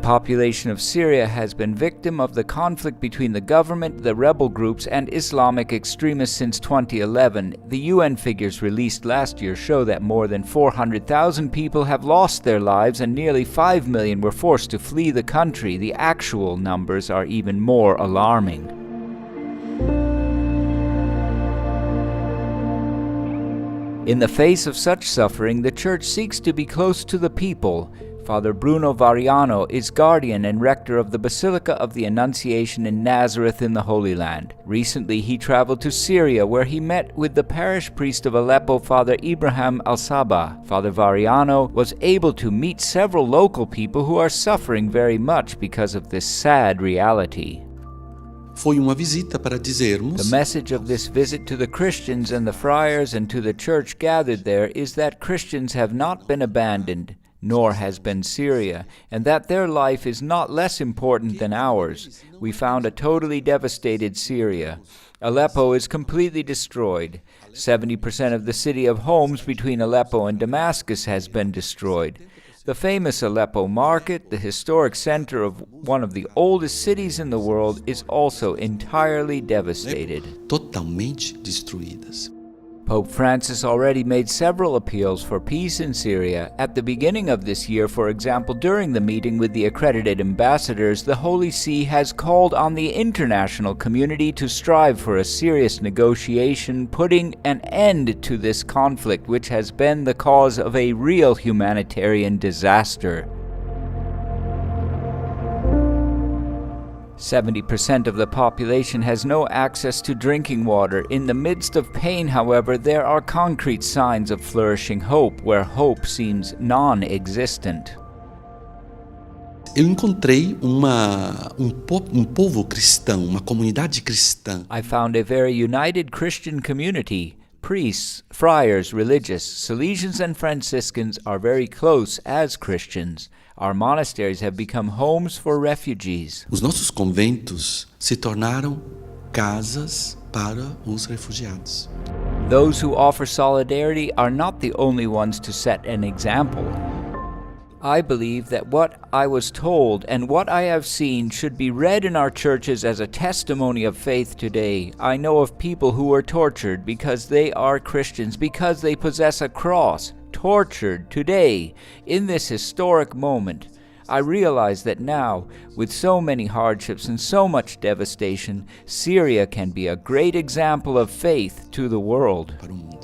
population of Syria has been victim of the conflict between the government, the rebel groups, and Islamic extremists since 2011. The UN figures released last year show that more than 400,000 people have lost their lives and nearly 5 million were forced to flee the country. The actual numbers are even more alarming. In the face of such suffering, the Church seeks to be close to the people. Father Bruno Variano is guardian and rector of the Basilica of the Annunciation in Nazareth in the Holy Land. Recently, he traveled to Syria, where he met with the parish priest of Aleppo, Father Ibrahim Al-Sabah. Father Variano was able to meet several local people who are suffering very much because of this sad reality. Foi uma visita para dizermos. The message of this visit to the Christians and the friars and to the church gathered there is that Christians have not been abandoned, nor has been Syria, and that their life is not less important than ours. We found a totally devastated Syria. Aleppo is completely destroyed. 70% of the city of Homs between Aleppo and Damascus has been destroyed. The famous Aleppo market, the historic center of one of the oldest cities in the world, is also entirely devastated. Totalmente destruídas. Pope Francis already made several appeals for peace in Syria. At the beginning of this year, for example, during the meeting with the accredited ambassadors, the Holy See has called on the international community to strive for a serious negotiation, putting an end to this conflict, which has been the cause of a real humanitarian disaster. 70% of the population has no access to drinking water. In the midst of pain, however, there are concrete signs of flourishing hope, where hope seems non-existent. Eu encontrei povo cristão, uma comunidade cristã. I found a very united Christian community. Priests, friars, religious, Salesians and Franciscans are very close as Christians. Our monasteries have become homes for refugees. Os nossos conventos se tornaram casas para os refugiados. Those who offer solidarity are not the only ones to set an example. I believe that what I was told and what I have seen should be read in our churches as a testimony of faith today. I know of people who were tortured because they are Christians, because they possess a cross. Tortured today, in this historic moment. I realize that now, with so many hardships and so much devastation, Syria can be a great example of faith to the world. Para o mundo.